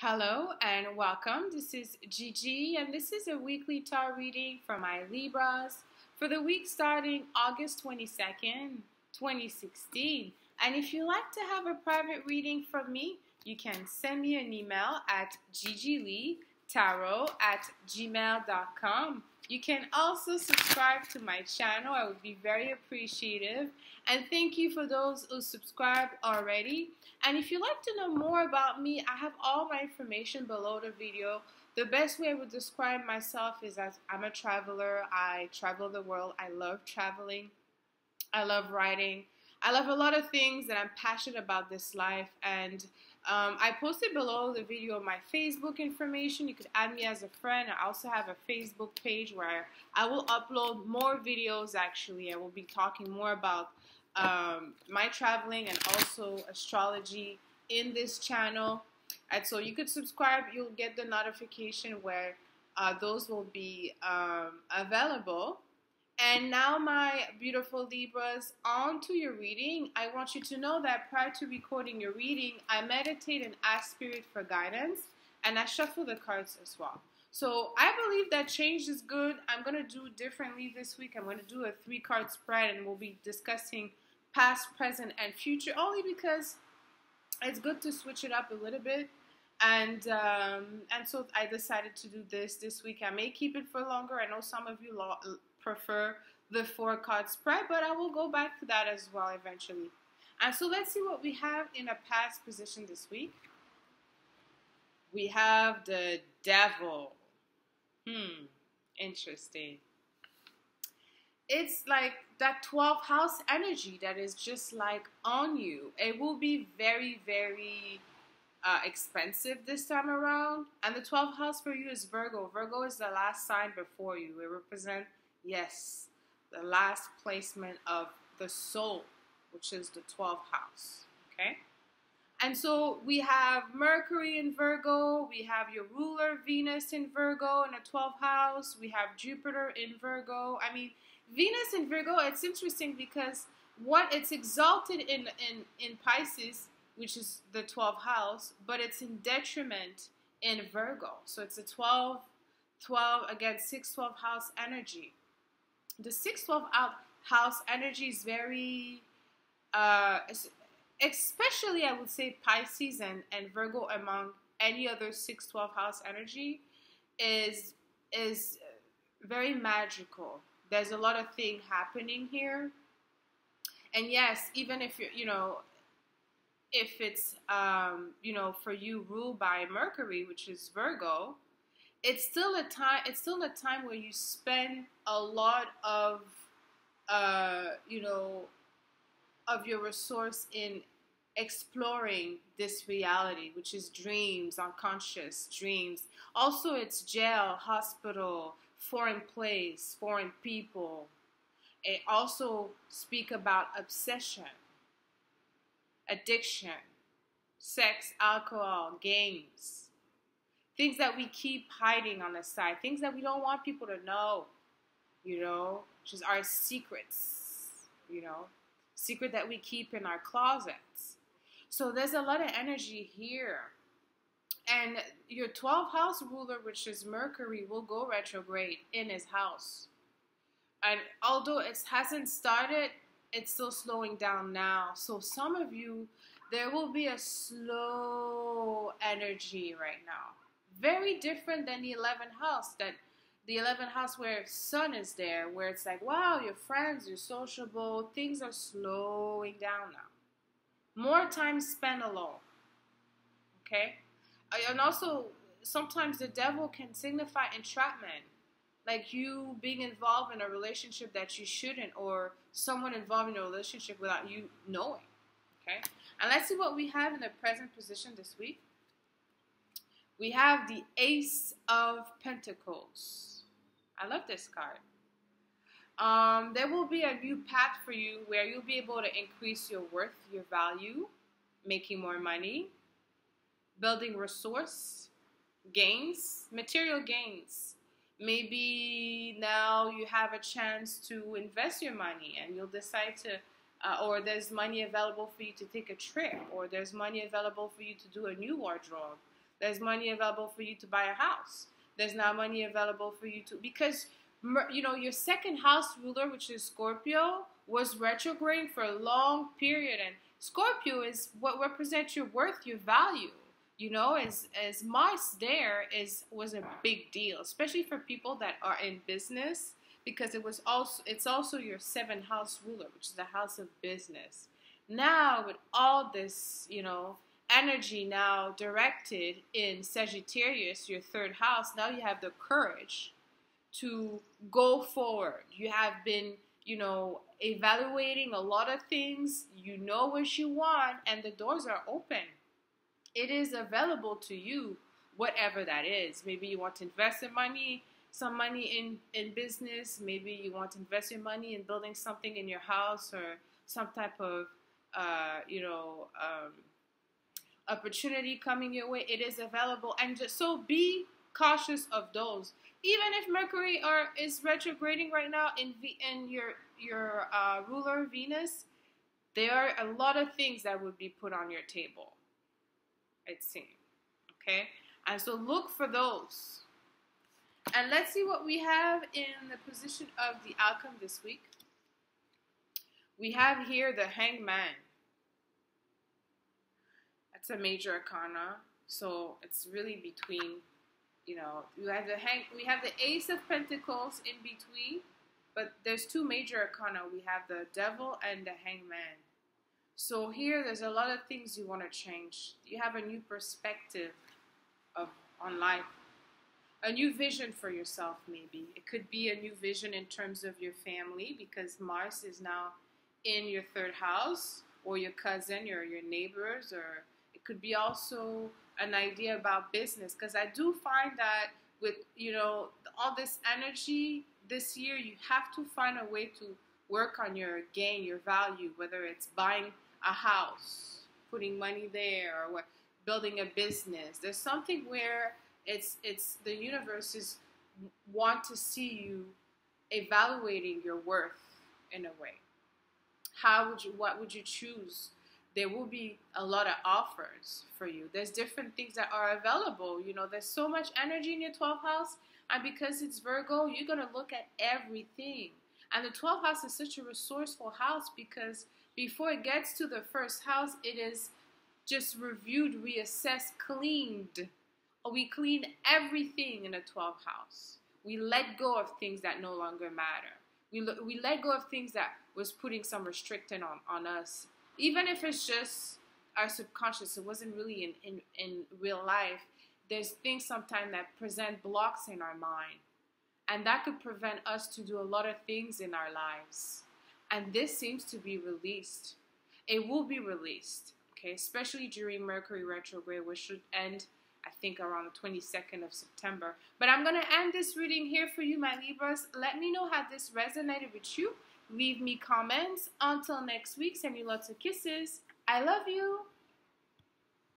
Hello and welcome. This is Gigi, and this is a weekly tarot reading for my Libras for the week starting August 22nd, 2016. And if you like to have a private reading from me, you can send me an email at gigileetarot@gmail.com. You can also subscribe to my channel. I would be very appreciative. And thank you for those who subscribed already. And if you'd like to know more about me, I have all my information below the video. The best way I would describe myself is as I'm a traveler. I travel the world. I love traveling. I love writing. I love a lot of things, and I'm passionate about this life. And I posted below the video my Facebook information. You could add me as a friend. I also have a Facebook page where I will upload more videos. Actually, I will be talking more about my traveling and also astrology in this channel. And so you could subscribe. You'll get the notification where those will be available. And now, my beautiful Libras, on to your reading. I want you to know that prior to recording your reading, I meditate and ask Spirit for guidance, and I shuffle the cards as well. So I believe that change is good. I'm going to do differently this week. I'm going to do a 3-card spread, and we'll be discussing past, present, and future, only because it's good to switch it up a little bit. And so I decided to do this week. I may keep it for longer. I know some of you prefer the 4-card spread, but I will go back to that as well eventually. And so let's see what we have in a past position this week. We have the Devil. Interesting. It's like that 12th house energy that is just like on you. It will be very, very expensive this time around. And the 12th house for you is Virgo. Virgo is the last sign before you. It represents, yes, the last placement of the soul, which is the 12th house. Okay? And so we have Mercury in Virgo. We have your ruler, Venus in Virgo in the 12th house. We have Jupiter in Virgo. I mean, Venus in Virgo, it's interesting because what it's exalted in Pisces, which is the 12th house, but it's in detriment in Virgo. So it's a 12, again, 6-12 house energy. The 6-12 house energy is very, especially I would say Pisces and Virgo among any other 6-12 house energy is very magical. There's a lot of things happening here. And yes, even if you're, if it's, for you ruled by Mercury, which is Virgo, it's still a time where you spend a lot of, of your resource in exploring this reality, which is dreams, unconscious dreams. Also, it's jail, hospital, foreign place, foreign people. It also speak about obsession, addiction, sex, alcohol, games, things that we keep hiding on the side, things that we don't want people to know, which is our secrets, secret that we keep in our closets. So there's a lot of energy here. And your 12th house ruler, which is Mercury, will go retrograde in his house. And although it hasn't started, it's still slowing down now. So some of you, there will be a slow energy right now. Very different than the 11th house. That the 11th house where sun is there, where it's like, wow, your friends, you're sociable. Things are slowing down now. More time spent alone. Okay? And also, sometimes the devil can signify entrapment. Like you being involved in a relationship that you shouldn't, or someone involved in a relationship without you knowing. Okay? And let's see what we have in the present position this week. We have the Ace of Pentacles. I love this card. There will be a new path for you where you'll be able to increase your worth, your value, making more money, building resource gains, material gains. Maybe now you have a chance to invest your money and you'll decide to, or there's money available for you to take a trip, or there's money available for you to do a new wardrobe. There's money available for you to buy a house. There's not money available for you to, because, you know, your second house ruler, which is Scorpio, was retrograde for a long period. And Scorpio is what represents your worth, your value. You know, as Mars there was a big deal, especially for people that are in business, because it's also your seventh house ruler, which is the house of business. Now with all this, you know, energy now directed in Sagittarius, your third house, now you have the courage to go forward. You have been, you know, evaluating a lot of things. You know what you want, and the doors are open. It is available to you, whatever that is. Maybe you want to invest in money, some money in business. Maybe you want to invest your money in building something in your house, or some type of, you know, opportunity coming your way. It is available, and just so be cautious of those. Even if Mercury is retrograding right now in your ruler Venus, there are a lot of things that would be put on your table, it seems. Okay, and so look for those. And let's see what we have in the position of the outcome this week. We have here the Hangman. That's a major arcana, so it's really between, you know, we have the Ace of Pentacles in between, but there's two major arcana. We have the Devil and the Hangman. So here, there's a lot of things you want to change. You have a new perspective on life, a new vision for yourself. Maybe it could be a new vision in terms of your family, because Mars is now in your third house, or your cousin, or your neighbors, or it could be also an idea about business, because I do find that with, you know, all this energy this year, you have to find a way to work on your gain, your value, whether it's buying a house, putting money there, or what, building a business. There's something where it's the universe is want to see you evaluating your worth in a way. What would you choose? There will be a lot of offers for you. There's different things that are available. You know, there's so much energy in your 12th house, and because it's Virgo, you're going to look at everything. And the 12th house is such a resourceful house, because before it gets to the first house, it is just reviewed, reassessed, cleaned. We clean everything in the 12th house. We let go of things that no longer matter. We let go of things that was putting some restriction on us. Even if it's just our subconscious, it wasn't really in real life. There's things sometimes that present blocks in our mind, and that could prevent us to do a lot of things in our lives. And this seems to be released. It will be released, okay? Especially during Mercury retrograde, which should end, I think, around the 22nd of September. But I'm going to end this reading here for you, my Libras. Let me know how this resonated with you. Leave me comments. Until next week, send you lots of kisses. I love you.